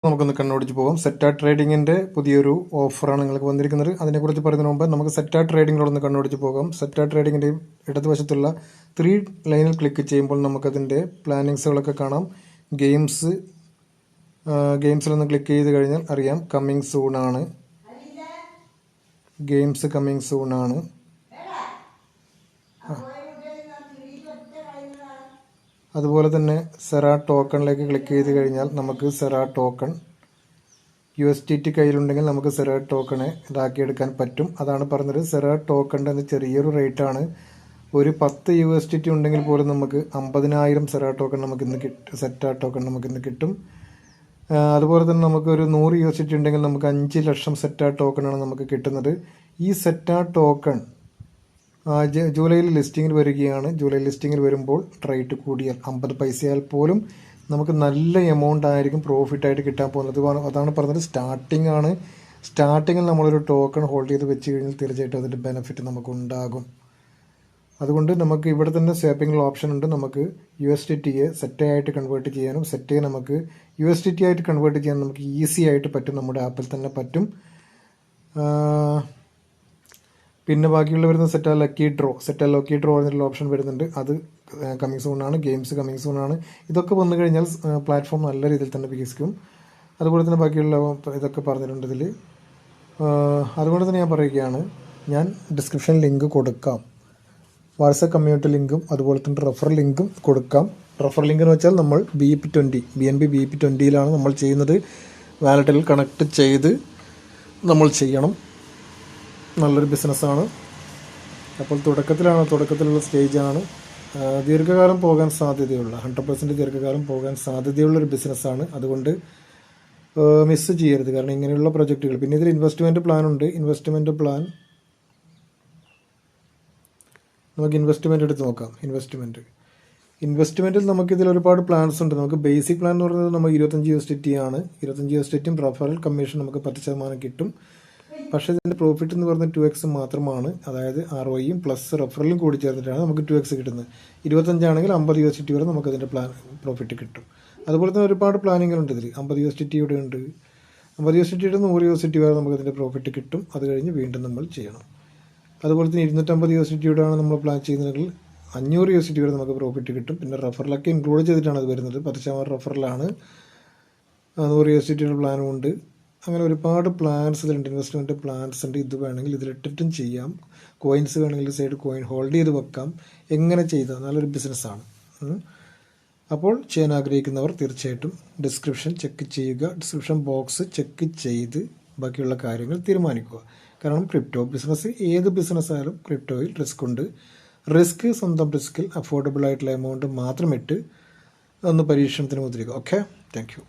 നമുക്കൊന്ന് കണ്ണോടിച്ച് പോകാം. സെറ്റാ ട്രേഡിങ്ങിൻ്റെ പുതിയൊരു ഓഫറാണ് നിങ്ങൾക്ക് വന്നിരിക്കുന്നത്. അതിനെക്കുറിച്ച് പറയുന്നതിന് മുമ്പ് നമുക്ക് സെറ്റാ ട്രേഡിങ്ങിലൊന്ന് കണ്ണോടിച്ച് പോകാം. സെറ്റാ ട്രേഡിങ്ങിൻ്റെ ഇടതുവശത്തുള്ള 3 ലൈനിൽ ക്ലിക്ക് ചെയ്യുമ്പോൾ നമുക്കതിൻ്റെ പ്ലാനിങ്സുകളൊക്കെ കാണാം. ഗെയിംസിലൊന്ന് ക്ലിക്ക് ചെയ്ത് കഴിഞ്ഞാൽ അറിയാം കമ്മിങ് സൂണാണ്. ഗെയിംസ് കമ്മിങ് സൂണാണ്. അതുപോലെ തന്നെ സെറാ ടോക്കണിലേക്ക് ക്ലിക്ക് ചെയ്ത് കഴിഞ്ഞാൽ നമുക്ക് സെറാ ടോക്കൺ USDT കയ്യിലുണ്ടെങ്കിൽ നമുക്ക് സെറാ ടോക്കണെ ഇതാക്കിയെടുക്കാൻ പറ്റും. അതാണ് പറഞ്ഞത്. സെറാ ടോക്കണിൻ്റെ ചെറിയൊരു റേറ്റാണ്. ഒരു 10 USDT ഉണ്ടെങ്കിൽ പോലും നമുക്ക് 50,000 സെറാ ടോക്കൺ നമുക്കിന്ന് സെറ്റാ ടോക്കൺ നമുക്കിന്ന് കിട്ടും. അതുപോലെ തന്നെ നമുക്ക് ഒരു 100 USDT ഉണ്ടെങ്കിൽ നമുക്ക് 5 ലക്ഷം സെറ്റാ ടോക്കണാണ് നമുക്ക് കിട്ടുന്നത്. ഈ സെറ്റാ ടോക്കൺ ജൂലൈയിൽ ലിസ്റ്റിങ്ങിൽ വരികയാണ്. ജൂലൈ ലിസ്റ്റിങ്ങിൽ വരുമ്പോൾ റേറ്റ് കൂടിയാൽ 50 പൈസയാൽ പോലും നമുക്ക് നല്ല എമൗണ്ട് ആയിരിക്കും പ്രോഫിറ്റായിട്ട് കിട്ടാൻ പോകുന്നത്. അതാണ് പറഞ്ഞത്, സ്റ്റാർട്ടിംഗ് ആണ്. സ്റ്റാർട്ടിങ്ങിൽ നമ്മളൊരു ടോക്കൺ ഹോൾഡ് ചെയ്ത് വെച്ച് കഴിഞ്ഞാൽ തീർച്ചയായിട്ടും അതിൻ്റെ ബെനിഫിറ്റ് നമുക്കുണ്ടാകും. അതുകൊണ്ട് നമുക്ക് ഇവിടെ തന്നെ സ്വാപ്പിംഗ് ഓപ്ഷൻ ഉണ്ട്. നമുക്ക് USDTയെ സെറ്റായിട്ട് കൺവേർട്ട് ചെയ്യാനും സെറ്റയെ നമുക്ക് USDT ആയിട്ട് കൺവേർട്ട് ചെയ്യാൻ നമുക്ക് ഈസി ആയിട്ട് പറ്റും. നമ്മുടെ ആപ്പിൽ തന്നെ പറ്റും. പിന്നെ ബാക്കിയുള്ള വരുന്ന സെറ്റാ ലക്കി ഡ്രോ എന്നുള്ള ഓപ്ഷൻ വരുന്നുണ്ട്. അത് കമ്മിങ് സൂണാണ്. ഗെയിംസ് കമ്മിങ് സൂണാണ്. ഇതൊക്കെ വന്നു കഴിഞ്ഞാൽ പ്ലാറ്റ്ഫോം നല്ല രീതിയിൽ തന്നെ വികസിക്കും. അതുപോലെ തന്നെ ബാക്കിയുള്ള ഇതൊക്കെ പറഞ്ഞിട്ടുണ്ട് ഇതിൽ. അതുകൊണ്ട് തന്നെ ഞാൻ പറയുകയാണ്, ഞാൻ ഡിസ്ക്രിപ്ഷൻ ലിങ്ക് കൊടുക്കാം. വാട്സപ്പ് കമ്മ്യൂണിറ്റി ലിങ്കും അതുപോലെ തന്നെ റെഫർ ലിങ്കും കൊടുക്കാം. റെഫർ ലിങ്ക് എന്ന് വെച്ചാൽ നമ്മൾ BNB BIP20 നമ്മൾ ചെയ്യുന്നത്. വാലറ്റിൽ കണക്ട് ചെയ്ത് നമ്മൾ ചെയ്യണം. നല്ലൊരു ബിസിനസ്സാണ്. അപ്പോൾ തുടക്കത്തിലുള്ള സ്റ്റേജാണ്. ദീർഘകാലം പോകാൻ സാധ്യതയുള്ള 100% ദീർഘകാലം പോകാൻ സാധ്യതയുള്ളൊരു ബിസിനസ്സാണ്. അതുകൊണ്ട് മിസ് ചെയ്യരുത്. കാരണം ഇങ്ങനെയുള്ള പ്രൊജക്റ്റുകൾ. പിന്നെ ഇതിൽ ഇൻവെസ്റ്റ്മെൻറ്റ് പ്ലാൻ ഉണ്ട്. നമുക്ക് ഇൻവെസ്റ്റ്മെൻറ്റ് എടുത്ത് നോക്കാം. ഇൻവെസ്റ്റ്മെൻറ്റിൽ നമുക്കിതിൽ ഒരുപാട് പ്ലാൻസ് ഉണ്ട്. നമുക്ക് ബേസിക് പ്ലാൻ എന്ന് പറയുന്നത് നമുക്ക് 25 USDT ആണ്. 25 USDT റഫറൽ കമ്മീഷൻ നമുക്ക് 10% കിട്ടും. പക്ഷേ ഇതിൻ്റെ പ്രോഫിറ്റ് എന്ന് പറയുന്നത് 2x മാത്രമാണ്. അതായത് ROEയും പ്ലസ് റെഫറലും കൂടി ചേർന്നിട്ടാണ് നമുക്ക് 2x കിട്ടുന്നത്. 25 ആണെങ്കിൽ 50 USDT വരെ നമുക്കതിൻ്റെ പ്രോഫിറ്റ് കിട്ടും. അതുപോലെ തന്നെ ഒരുപാട് പ്ലാനിങ്ങുകളുണ്ട് ഇതിൽ. 50 USDT ഇവിടെ ഉണ്ട്. 50 USDT 100 USDT വരെ നമുക്കതിൻ്റെ പ്രോഫിറ്റ് കിട്ടും. അത് കഴിഞ്ഞ് വീണ്ടും നമ്മൾ ചെയ്യണം. അതുപോലെ തന്നെ 250 USDT നമ്മൾ പ്ലാൻ ചെയ്യുന്നതെങ്കിൽ 500 USDT വരെ നമുക്ക് പ്രോഫിറ്റ് കിട്ടും. പിന്നെ റെഫറലൊക്കെ ഇൻക്ലൂഡ് ചെയ്തിട്ടാണ് അത് വരുന്നത്. 10% റെഫറലാണ്. 100 USDT പ്ലാനും ഉണ്ട്. അങ്ങനെ ഒരുപാട് പ്ലാൻസ് ഇതിലുണ്ട്. ഇൻവെസ്റ്റ്മെൻറ്റ് പ്ലാൻസ് ഉണ്ട്. ഇത് വേണമെങ്കിൽ ഇതിലിട്ടിട്ടും ചെയ്യാം. കോയിൻസ് വേണമെങ്കിൽ സൈഡ് കോയിൻ ഹോൾഡ് ചെയ്ത് വെക്കാം. എങ്ങനെ ചെയ്താൽ നല്ലൊരു ബിസിനസ്സാണ്. അപ്പോൾ ചെയ്യാൻ ആഗ്രഹിക്കുന്നവർ തീർച്ചയായിട്ടും ഡിസ്ക്രിപ്ഷൻ ചെക്ക് ചെയ്യുക. ഡിസ്ക്രിപ്ഷൻ ബോക്സ് ചെക്ക് ചെയ്ത് ബാക്കിയുള്ള കാര്യങ്ങൾ തീരുമാനിക്കുക. കാരണം ക്രിപ്റ്റോ ബിസിനസ്, ഏത് ബിസിനസ് ആയാലും ക്രിപ്റ്റോയിൽ റിസ്ക് ഉണ്ട്. സ്വന്തം റിസ്കിൽ അഫോർഡബിൾ ആയിട്ടുള്ള എമൗണ്ട് മാത്രം ഇട്ട് ഒന്ന് പരീക്ഷണത്തിന് മുതിരുക. Okay, thank you.